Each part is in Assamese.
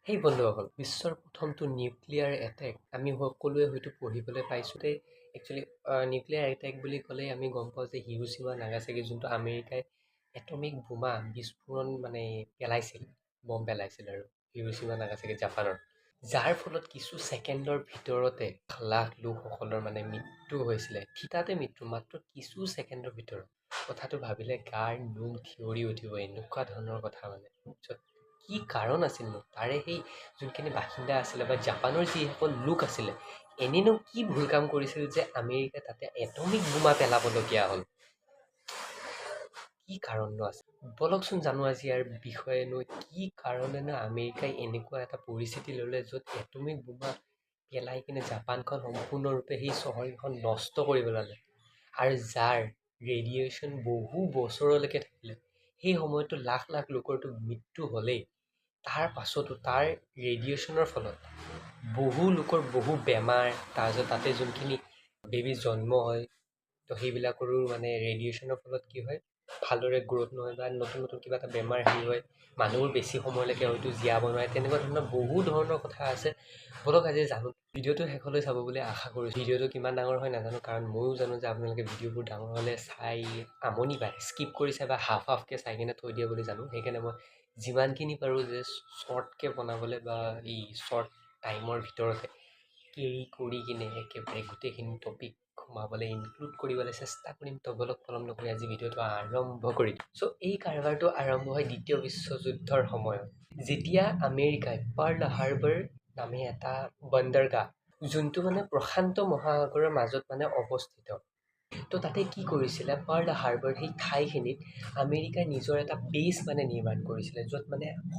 সেই বন্ধুসকল, বিশ্বৰ প্ৰথমটো নিউক্লিয়াৰ এটেক আমি সকলোৱে হয়তো পঢ়িবলৈ পাইছোঁ। একচুৱেলি নিউক্লিয়াৰ এটেক বুলি ক'লে আমি গম পাওঁ যে হিৰোশ্বিমা নাগাচাকি যোনটো আমেৰিকাই এটমিক বোমা বিস্ফোৰণ পেলাইছিল, বম পেলাইছিল আৰু হিৰোশ্বিমা নাগাচাকি জাপানৰ, যাৰ ফলত কিছু ছেকেণ্ডৰ ভিতৰতে লাখ লোকসকলৰ মৃত্যু হৈছিলে। থিতাতে মৃত্যু মাত্ৰ কিছু ছেকেণ্ডৰ ভিতৰত। কথাটো ভাবিলে গাৰ নোম থিয়ৰি উঠিব, এনেকুৱা ধৰণৰ কথা য'ত কি কাৰণ আছিলনো তাৰে সেই যোনখিনি বাসিন্দা আছিলে বা জাপানৰ যিসকল লোক আছিলে, এনেনো কি ভুল কাম কৰিছিল যে আমেৰিকাই তাতে এটমিক বোমা পেলাবলগীয়া হ'ল? কি কাৰণনো আছে? বলকচোন জানো আজি ইয়াৰ বিষয়েনো কি কাৰণেনো আমেৰিকাই এনেকুৱা এটা পৰিস্থিতি ল'লে য'ত এটমিক বোমা পেলাই কিনে জাপানখন সম্পূৰ্ণৰূপে সেই চহৰখন নষ্ট কৰি পেলালে, আৰু যাৰ ৰেডিয়েশ্যন বহু বছৰলৈকে থাকিলে। সেই সময়তো লাখ লাখ লোকৰতো মৃত্যু হ'লেই, তাৰ পাছতো তাৰ ৰেডিয়েশ্যনৰ ফলত বহু লোকৰ বহু বেমাৰ, তাৰপিছত তাতে যোনখিনি বেবী জন্ম হয়, তো সেইবিলাকৰো ৰেডিয়েশ্যনৰ ফলত কি হয়, ভালদৰে গ্ৰ'থ নহয় বা নতুন নতুন কিবা এটা বেমাৰ হয়, মানুহবোৰ বেছি সময়লৈকে হয়তো জীয়াব নোৱাৰে। তেনেকুৱা ধৰণৰ বহু ধৰণৰ কথা আছে। বলক আজি জানো। ভিডিঅ'টো শেষলৈ চাব বুলি আশা কৰিছোঁ। ভিডিঅ'টো কিমান ডাঙৰ হয় নাজানো, কাৰণ ময়ো জানো যে আপোনালোকে ভিডিঅ'বোৰ ডাঙৰ হ'লে চাই আমনি পায়, স্কিপ কৰি চাই বা হাফকৈ চাই কিনে থৈ দিয়ে বুলি জানো। সেইকাৰণে মই যিমানখিনি পাৰোঁ যে শ্বৰ্টকৈ বনাবলৈ বা এই শ্বৰ্ট টাইমৰ ভিতৰতে কেৰি কৰি কিনে একেবাৰে গোটেইখিনি টপিক সোমাবলৈ ইনক্লুড কৰিবলৈ চেষ্টা কৰিম। তো বলক পলম নকৰি আজি ভিডিঅ'টো আৰম্ভ কৰি দিম। চ' এই কাৰবাৰটো আৰম্ভ হয় দ্বিতীয় বিশ্বযুদ্ধৰ সময়ত, যেতিয়া আমেৰিকাই পাৰ্ল হাৰ্বাৰ নামে এটা বন্দৰগাহ, যোনটো প্ৰশান্ত মহাসাগৰৰ মাজত অৱস্থিত। তো তাতে কি কৰিছিলে, পাৰ্ল হাৰ্বাৰ সেই ঠাইখিনিত আমেৰিকাই নিজৰ এটা বেছ নিৰ্মাণ কৰিছিলে, য'ত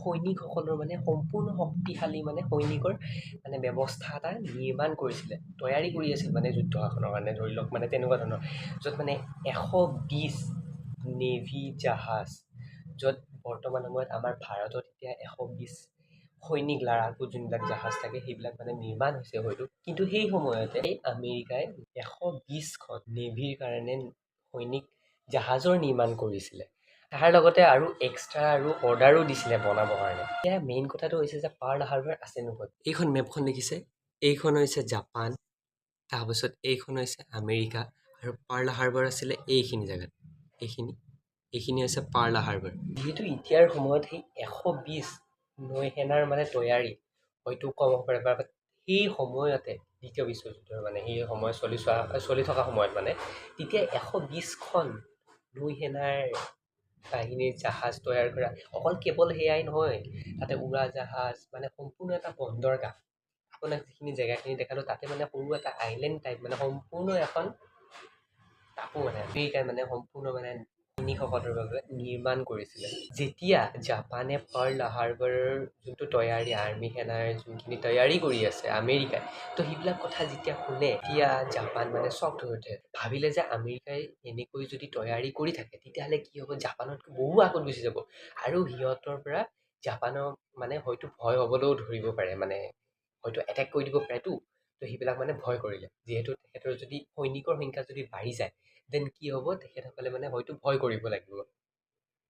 সৈনিকসকলৰ সম্পূৰ্ণ শক্তিশালী সৈনিকৰ ব্যৱস্থা এটা নিৰ্মাণ কৰিছিলে, তৈয়াৰী কৰি আছিল যুদ্ধখনৰ কাৰণে, ধৰি লওক তেনেকুৱা ধৰণৰ, য'ত 120 নেভি জাহাজ, য'ত বৰ্তমান সময়ত আমাৰ ভাৰতত এতিয়া 120 সৈনিক লাড়াকু যোনবিলাক জাহাজ থাকে সেইবিলাক নিৰ্মাণ হৈছে হয়তো, কিন্তু সেই সময়তে আমেৰিকাই 120খন নেভিৰ কাৰণে সৈনিক জাহাজৰ নিৰ্মাণ কৰিছিলে। তাৰ লগতে আৰু এক্সট্ৰা আৰু অৰ্ডাৰো দিছিলে বনাবৰ কাৰণে। এতিয়া মেইন কথাটো হৈছে যে পাৰ্ল হাৰ্বাৰ আছে নহয়, এইখন মেপখন দেখিছে, এইখন হৈছে জাপান, তাৰপাছত এইখন হৈছে আমেৰিকা, আৰু পাৰ্ল হাৰ্বাৰ আছিলে এইখিনি জেগাত। এইখিনি হৈছে পাৰ্ল হাৰ্বাৰ। যিহেতু এতিয়াৰ সময়ত সেই 120 নৌসেনাৰ তৈয়াৰী হয়তো কম হ'ব পাৰে, বা সেই সময়তে দ্বিতীয় বিশ্বযুদ্ধৰ সেই সময় চলি থকা সময়ত তেতিয়া 120খন নৌসেনাৰ বাহিনীৰ জাহাজ তৈয়াৰ কৰা, অকল কেৱল সেয়াই নহয়, তাতে উৰাজাহাজ, সম্পূৰ্ণ এটা বন্দৰগাহ। আপোনাক যিখিনি জেগাখিনি দেখালো তাতে সৰু এটা আইলেণ্ড টাইপ, সম্পূৰ্ণ এখন টাপু আমেৰিকাই সম্পূৰ্ণ সৈনিকসকলৰ বাবে নিৰ্মাণ কৰিছিলে। যেতিয়া জাপানে পাৰ্ল হাৰ্বাৰৰ যোনটো তৈয়াৰী, আৰ্মি সেনাৰ যোনখিনি তৈয়াৰী কৰি আছে আমেৰিকাই, তো সেইবিলাক কথা যেতিয়া শুনে, তেতিয়া জাপান শ্বকড হৈ উঠে। ভাবিলে যে আমেৰিকাই এনেকৈ যদি তৈয়াৰী কৰি থাকে তেতিয়াহ'লে কি হ'ব, জাপানতকৈ বহু আগত গুচি যাব, আৰু সিহঁতৰ পৰা জাপানৰ হয়তো ভয় হ'বলৈও ধৰিব পাৰে, হয়তো এটেক কৰি দিব পাৰেতো। তো সেইবিলাক ভয় কৰিলে, যিহেতু তেখেতৰ যদি সৈনিকৰ সংখ্যা যদি বাঢ়ি যায়, দেন কি হ'ব, তেখেতসকলে হয়তো ভয় কৰিব লাগিব।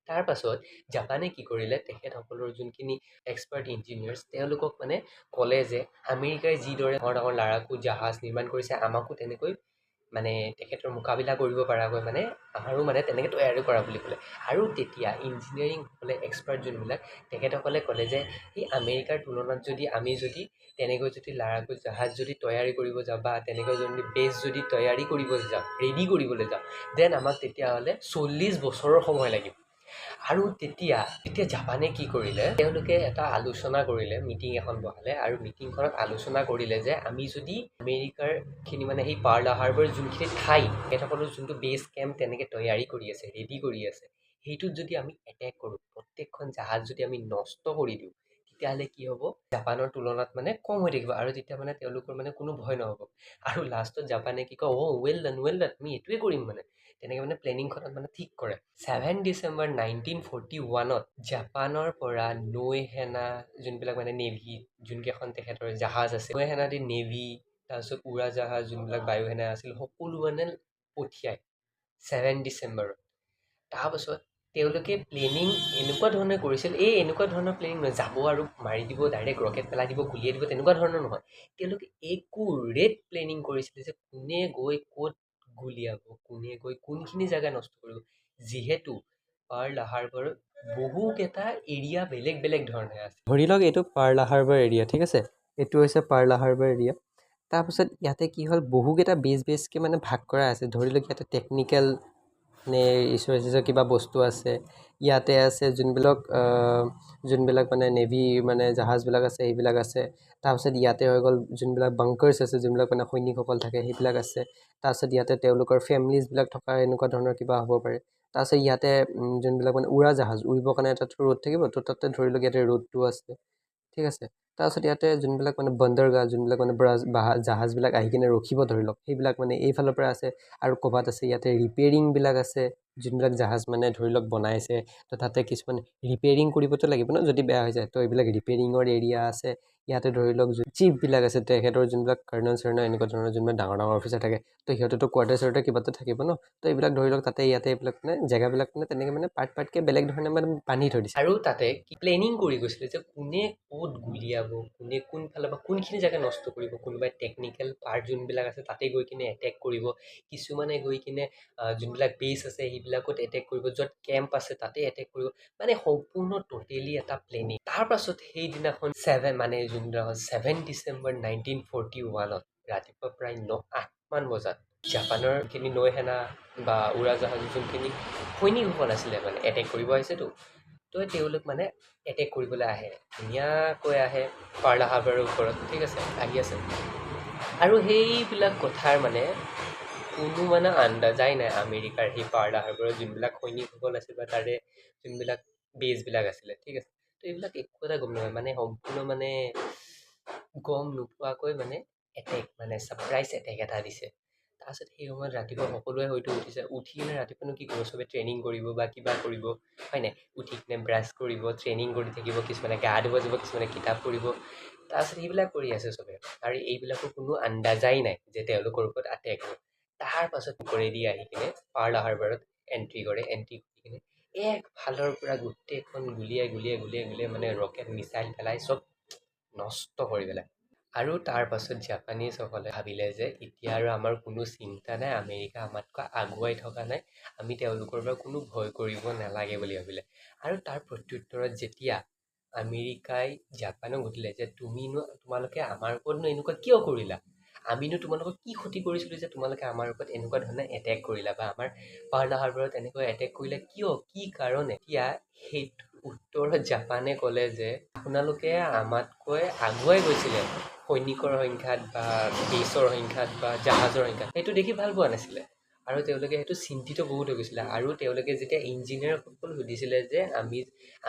তাৰ পাছত জাপানে কি কৰিলে, তেখেতসকলৰ যোনখিনি এক্সপাৰ্ট ইঞ্জিনিয়াৰ্ছ, তেওঁলোকক ক'লে যে আমেৰিকাই যিদৰে ডাঙৰ ডাঙৰ লাড়াকু জাহাজ নিৰ্মাণ কৰিছে, আমাকো তেনেকৈ তেখেতৰ মোকাবিলা কৰিব পৰাকৈ আমাৰো তেনেকৈ তৈয়াৰী কৰা বুলি ক'লে। আৰু তেতিয়া ইঞ্জিনিয়াৰিংসকলে, এক্সপাৰ্ট যোনবিলাক, তেখেতসকলে ক'লে যে এই আমেৰিকাৰ তুলনাত আমি যদি তেনেকৈ যদি লাড়াকু জাহাজ যদি তৈয়াৰী কৰিব যাওঁ, বা তেনেকৈ যদি বেছ যদি তৈয়াৰী কৰিব যাওঁ, ৰেডি কৰিবলৈ যাওঁ, দেন আমাক তেতিয়াহ'লে 40 বছৰৰ সময় লাগিব। আৰু তেতিয়া জাপানে কি কৰিলে, তেওঁলোকে এটা আলোচনা কৰিলে, মিটিং এখন বহালে, আৰু মিটিংখনত আলোচনা কৰিলে যে আমি যদি আমেৰিকাৰ খিনি সেই পাৰ্ল হাৰ্বাৰ যোনখিনি ঠাই, তেখেতসকলৰ যোনটো বেছ কেম্প তেনেকৈ তৈয়াৰী কৰি আছে, ৰেডি কৰি আছে, সেইটোত যদি আমি এটেক কৰোঁ, প্ৰত্যেকখন জাহাজ যদি আমি নষ্ট কৰি দিওঁ, তেতিয়াহ'লে কি হ'ব, জাপানৰ তুলনাত কম হৈ থাকিব, আৰু তেতিয়া তেওঁলোকৰ কোনো ভয় নহ'ব। আৰু লাষ্টত জাপানে কি কয়, ৱেল ডান, আমি এইটোৱে কৰিম। তেনেকৈ প্লেনিংখনত ঠিক কৰে। 7 ডিচেম্বৰ 1941ত জাপানৰ পৰা নৌসেনা যোনবিলাক নেভি, যোনকেইখন তেখেতৰ জাহাজ আছে, নৌসেনা দি নেভি, তাৰপিছত উৰাজাহাজ যোনবিলাক বায়ুসেনা আছিল, সকলো পঠিয়ায় 7 ডিচেম্বৰত। তাৰপাছত তেওঁলোকে প্লেনিং এনেকুৱা ধৰণে কৰিছিল, এনেকুৱা ধৰণৰ প্লেনিং নহয় যাব আৰু মাৰি দিব, ডাইৰেক্ট ৰকেট পেলাই দিব, গুলিয়াই দিব, তেনেকুৱা ধৰণৰ নহয়। তেওঁলোকে একুৰেট প্লেনিং কৰিছিলে যে কোনে গৈ ক'ত গুলিয়াব, কোনে গৈ কোনখিনি জেগা নষ্ট কৰিব। যিহেতু পাৰ্ল হাৰ্বাৰত বহুকেইটা এৰিয়া বেলেগ বেলেগ ধৰণে আছে। ধৰি লওক এইটো পাৰ্ল হাৰ্বাৰ এৰিয়া, ঠিক আছে, এইটো হৈছে পাৰ্ল হাৰ্বাৰ এৰিয়া। তাৰপিছত ইয়াতে কি হ'ল, বহুকেইটা বেছকৈ মানে ভাগ কৰা আছে। ধৰি লওক ইয়াতে টেকনিকেল নে ৰিচৰ্চেছৰ কিবা বস্তু আছে, ইয়াতে আছে যোনবিলাক মানে নেভি মানে জাহাজবিলাক আছে সেইবিলাক আছে। তাৰপিছত ইয়াতে হৈ গ'ল যোনবিলাক বাংকাৰ্ছ আছে, যোনবিলাক মানে সৈনিকসকল থাকে সেইবিলাক আছে। তাৰপিছত ইয়াতে তেওঁলোকৰ ফেমিলিজবিলাক থকা এনেকুৱা ধৰণৰ কিবা হ'ব পাৰে। তাৰপিছত ইয়াতে যোনবিলাক মানে উৰাজাহাজ উৰিবৰ কাৰণে এটা ৰ'ড থাকিব, তো তাতে ধৰি লওক ইয়াতে ৰ'ডটো আছে, ঠিক আছে। তাৰপিছত ইয়াতে যোনবিলাক মানে বন্দৰগাহ, যোনবিলাক মানে জাহাজবিলাক আহি কিনে ৰখিব ধৰি লওক, সেইবিলাক মানে এইফালৰ পৰা আছে। আৰু ক'ৰবাত আছে ইয়াতে ৰিপেয়াৰিংবিলাক আছে, যোনবিলাক জাহাজ মানে ধৰি লওক বনাইছে, তো তাতে কিছুমান ৰিপেয়াৰিং কৰিবতো লাগিব ন যদি বেয়া হৈ যায়, তো এইবিলাক ৰিপেয়াৰিঙৰ এৰিয়া আছে। ইয়াতে ধৰি লওক চিফবিলাক আছে, তেখেতৰ যোনবিলাক কাৰ্নেল চাৰ্নেল এনেকুৱা ধৰণৰ যোনবিলাক ডাঙৰ ডাঙৰ অফিচাৰ থাকে, তো সিহঁতেতো কোৱাৰ্টাৰ চোৱাৰ্টাৰ কিবা এটা থাকিব ন। তো এইবিলাক ধৰি লওক তাতে ইয়াতে এইবিলাক মানে জেগাবিলাক মানে তেনেকৈ মানে পাৰ্টকৈ বেলেগ ধৰণে মানে বান্ধি থৈ দিছে। আৰু তাতে প্লেনিং কৰি গৈছিলে যে কোনে ক'ত গুলিয়াব, কোনে কোনফালৰ পৰা কোনখিনি জেগা নষ্ট কৰিব। কোনোবাই টেকনিকেল পাৰ্ট যোনবিলাক আছে তাতে গৈ কিনে এটেক কৰিব, কিছুমানে গৈ কিনে যোনবিলাক বেছ আছে সেইবিলাকত এটেক কৰিব, য'ত কেম্প আছে তাতে এটেক কৰিব। মানে সম্পূৰ্ণ টোটেলি এটা প্লেনিং। তাৰপাছত সেইদিনাখন 7 ডিচেম্বৰ 1941 ৰাতিপুৱা প্ৰায় 8মান বজাত জাপানৰ যিখিনি নৌ সেনা বা উৰাজাহাজৰ যোনখিনি সৈনিকসকল আছিলে মানে এটেক কৰিব আহিছেতো, তো তেওঁলোক মানে এটেক কৰিবলৈ আহে, ধুনীয়াকৈ আহে পাৰ্ল হাৰ্বাৰৰ ওপৰত, ঠিক আছে, আহি আছে। আৰু সেইবিলাক কথাৰ মানে কোনো মানে আন্দাজাই নাই আমেৰিকাৰ সেই পাৰ্ল হাৰ্বাৰৰ যোনবিলাক সৈনিকসকল আছিল বা তাৰে যোনবিলাক বেছবিলাক আছিলে, ঠিক আছে। তো এইবিলাক একো এটা গম নাপায়, মানে সম্পূৰ্ণ মানে গম নোপোৱাকৈ মানে এটেক মানে ছাৰপ্ৰাইজ এটেক এটা দিছে। তাৰপিছত সেই সময়ত ৰাতিপুৱা সকলোৱে হয়তো উঠি কিনে ৰাতিপুৱানো কি কৰিব, চবে ট্ৰেইনিং কৰিব বা কিবা কৰিব, হয় নাই। উঠি কিনে ব্ৰাছ কৰিব, ট্ৰেইনিং কৰি থাকিব, কিছুমানে গা ধুব যাব, কিছুমানে কিতাপ পঢ়িব। তাৰপিছত সেইবিলাক কৰি আছে চবে, আৰু এইবিলাকৰ কোনো আন্দাজাই নাই যে তেওঁলোকৰ ওপৰত এটেক হ'ব। তাৰ পাছত ওপৰেদি আহি কিনে পাৰ্ল হাৰ্বাৰত এণ্ট্ৰি কৰে, এণ্ট্ৰি কৰি কিনে একফালৰ পৰা গোটেইখন গুলিয়াই মানে ৰকেট মিছাইল পেলাই চব নষ্ট কৰি পেলাই। আৰু তাৰ পাছত জাপানীজসকলে ভাবিলে যে এতিয়া আৰু আমাৰ কোনো চিন্তা নাই, আমেৰিকা আমাতকৈ আগুৱাই থকা নাই, আমি তেওঁলোকৰ পৰা কোনো ভয় কৰিব নালাগে বুলি ভাবিলে। আৰু তাৰ প্ৰত্যুত্তৰত যেতিয়া আমেৰিকাই জাপানক সুধিলে যে তোমালোকে আমাৰ ওপৰতনো এনেকুৱা কিয় কৰিলা, আমিনো তোমালোকক কি ক্ষতি কৰিছিলোঁ যে তোমালোকে আমাৰ ওপৰত এনেকুৱা ধৰণে এটেক কৰিলা, বা আমাৰ পাৰ্ল হাৰ্বাৰত এনেকৈ এটেক কৰিলা কিয়, কি কাৰণে। এতিয়া সেইটো উত্তৰত জাপানে ক'লে যে আপোনালোকে আমাতকৈ আগুৱাই গৈছিলে সৈনিকৰ সংখ্যাত বা বেছৰ সংখ্যাত বা জাহাজৰ সংখ্যাত, সেইটো দেখি ভাল পোৱা নাছিলে। আৰু তেওঁলোকে সেইটো চিন্তিত বহুত হৈ গৈছিলে। আৰু তেওঁলোকে যেতিয়া ইঞ্জিনিয়াৰসকল সুধিছিলে যে আমি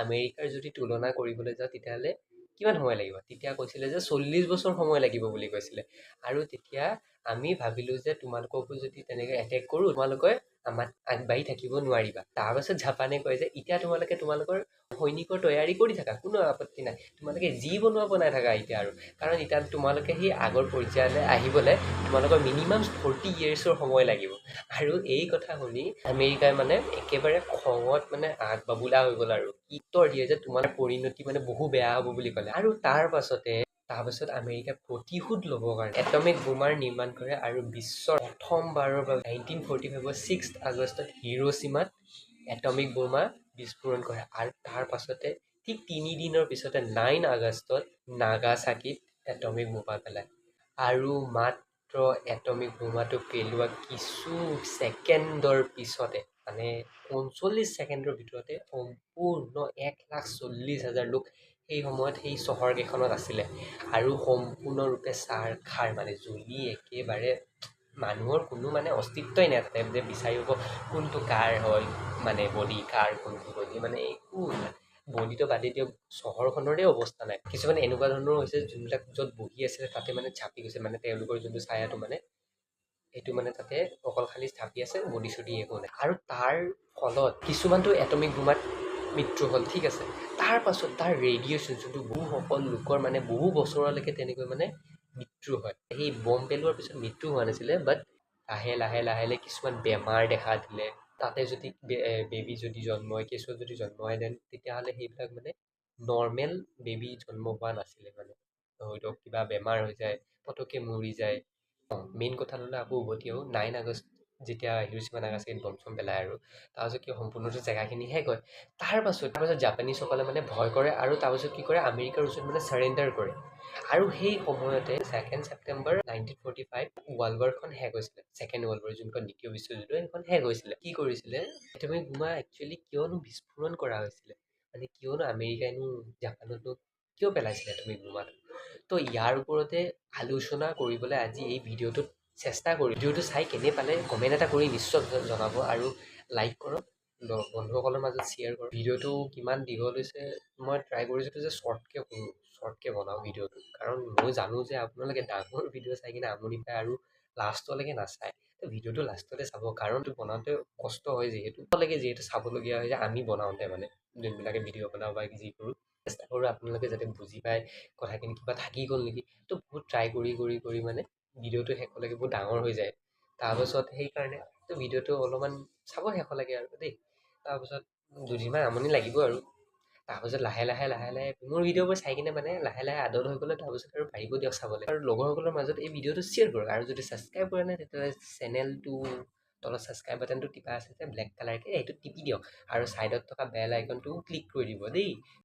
আমেৰিকাৰ যদি তুলনা কৰিবলৈ যাওঁ তেতিয়াহ'লে কিমান সময় লাগিব, তেতিয়া কৈছিলে যে 40 বছৰ সময় লাগিব বুলি কৈছিলে। আৰু তেতিয়া আমি ভাবিলোঁ যে তোমালোককো যদি তেনেকৈ এটেক কৰোঁ তোমালোকে আমাক আগবাঢ়ি থাকিব নোৱাৰিবা। তাৰপাছত জাপানে কয় যে এতিয়া তোমালোকে তোমালোকৰ সৈনিকৰ তৈয়াৰী কৰি থাকা, কোনো আপত্তি নাই, তোমালোকে যি বনাই থাকা এতিয়া আৰু, কাৰণ এতিয়া তোমালোকে সেই আগৰ পৰ্যায়লৈ আহিবলৈ তোমালোকৰ মিনিমাম 40 yearsৰ সময় লাগিব। আৰু এই কথা শুনি আমেৰিকাই মানে একেবাৰে খঙত মানে আগ বাবুলা হৈ গ'ল আৰু উত্তৰ দিয়ে যে তোমাৰ পৰিণতি মানে বহু বেয়া হ'ব বুলি ক'লে। আৰু তাৰপাছত আমেৰিকাই প্ৰতিশোধ ল'বৰ কাৰণে এটমিক বোমাৰ নিৰ্মাণ কৰে, আৰু বিশ্বৰ প্ৰথমবাৰৰ বাবে 1945 6 আগষ্টত হিৰোশ্বিমাত এটমিক বোমা বিস্ফোৰণ কৰে। আৰু তাৰ পাছতে ঠিক 3 দিনৰ পিছতে 9 আগষ্টত নাগাচাকিত এটমিক বোমা পেলায়। আৰু মাত্ৰ এটমিক বোমাটো পেলোৱা কিছু ছেকেণ্ডৰ পিছতে, মানে 39 ছেকেণ্ডৰ ভিতৰতে সম্পূৰ্ণ 1,40,000 লোক সেই সময়ত সেই চহৰকেইখনত আছিলে, আৰু সম্পূৰ্ণৰূপে ছাৰখাৰ মানে জ্বলি একেবাৰে মানুহৰ কোনো মানে অস্তিত্বই নাই তাতে, যে বিচাৰিব কোনটো কাৰ হয় মানে বডি, কাৰ কোনটো বডি, মানে একো বডিটো বাদে দিয়ক, চহৰখনৰে অৱস্থা নাই। কিছুমান এনেকুৱা ধৰণৰ হৈছে যোনবিলাক য'ত বহি আছিলে তাতে মানে চাপি গৈছে, মানে তেওঁলোকৰ যোনটো ছায়াটো মানে সেইটো মানে তাতে অকল খালি চাপি আছে, বডি চডি একো নাই। আৰু তাৰ ফলত কিছুমানটো এটমিক বোমাত মৃত্যু হ'ল, ঠিক আছে। তাৰ পাছত তাৰ ৰেডিয়েশ্যন যোনটো বহুসকল লোকৰ মানে বহু বছৰলৈকে তেনেকৈ মানে মৃত্যু হয়। সেই বম পেলোৱাৰ পিছত মৃত্যু হোৱা নাছিলে, বাট লাহে লাহে কিছুমান বেমাৰ দেখা দিলে, তাতে যদি বেবী যদি জন্ম হয়, কেঁচুৱা যদি জন্ম হয়, দেন তেতিয়াহ'লে সেইবিলাক মানে নৰ্মেল বেবী জন্ম হোৱা নাছিলে মানে। ধৰি লওক কিবা বেমাৰ হৈ যায়, পতককে মৰি যায়। মেইন কথাটোলৈ আকৌ উভতি আহোঁ, 9 আগষ্ট যেতিয়া হিৰোশ্বিমা নাগাচাকিত বম চম পেলাই আৰু তাৰপাছত কি সম্পূৰ্ণটো জেগাখিনি শেষ হয়। তাৰপাছত জাপানীজসকলে মানে ভয় কৰে আৰু তাৰপাছত কি কৰে, আমেৰিকাৰ ওচৰত মানে চাৰেণ্ডাৰ কৰে। আৰু সেই সময়তে 2 ছেপ্টেম্বৰ 1945 ৱৰ্ল্ড ৱাৰখন শেষ হৈছিলে। ছেকেণ্ড ৱৰ্ল্ড ৱাৰ, যোনখন দ্বিতীয় বিশ্বযুদ্ধ, সেইখন শেষ হৈছিলে। কি কৰিছিলে, এটমিক বোমা একচুৱেলি কিয়নো বিস্ফোৰণ কৰা হৈছিলে, মানে কিয়নো আমেৰিকাইনো জাপানতো কিয় পেলাইছিলে এটমিক বোমাটো। তো ইয়াৰ ওপৰতে আলোচনা কৰিবলৈ আজি এই ভিডিঅ'টোত চেষ্টা কৰি, ভিডিঅ'টো চাই কেনে পালে কমেণ্ট এটা কৰি নিশ্চয় জনাব আৰু লাইক কৰক, বন্ধুসকলৰ মাজত শ্বেয়াৰ কৰক। ভিডিঅ'টো কিমান দীঘল হৈছে মই ট্ৰাই কৰিছোঁ যে শ্বৰ্টকৈ কৰোঁ, শ্বৰ্টকৈ বনাওঁ ভিডিঅ'টো, কাৰণ মই জানো যে আপোনালোকে ডাঙৰ ভিডিঅ' চাই কিনে আমনি পায় আৰু লাষ্টলৈকে নাচায়। তো ভিডিঅ'টো লাষ্টতে চাব, কাৰণ এইটো বনাওঁতে কষ্ট হয়, যিহেতু চাবলগীয়া হয় যে আমি বনাওঁতে মানে যোনবিলাকে ভিডিঅ' বনাওঁ বা যি কৰোঁ, চেষ্টা কৰোঁ আপোনালোকে যাতে বুজি পায় কথাখিনি, কিবা থাকি গ'ল নেকি। তো বহুত ট্ৰাই কৰি কৰি কৰি মানে ভিডিঅ'টো শেষলৈকে বহুত ডাঙৰ হৈ যায়। তাৰপাছত সেইকাৰণে তো ভিডিঅ'টো অলপমান চাব শেষলৈকে আৰু দেই। তাৰপাছত দুদিনমান আমনি লাগিব আৰু তাৰপাছত লাহে লাহে লাহে লাহে মোৰ ভিডিঅ'বোৰ চাই কিনে মানে লাহে লাহে আদত হৈ গ'লে তাৰপাছত আৰু পাৰিব দিয়ক চাবলৈ। আৰু লগৰসকলৰ মাজত এই ভিডিঅ'টো শ্বেয়াৰ কৰক, আৰু যদি ছাবস্ক্ৰাইব কৰা নাই তেতিয়াহ'লে চেনেলটো তলত ছাবস্ক্ৰাইব বাটনটো টিপা আছে যে ব্লেক কালাৰকৈ, সেইটো টিপি দিয়ক আৰু ছাইডত থকা বেল আইকনটো ক্লিক কৰি দিব দেই।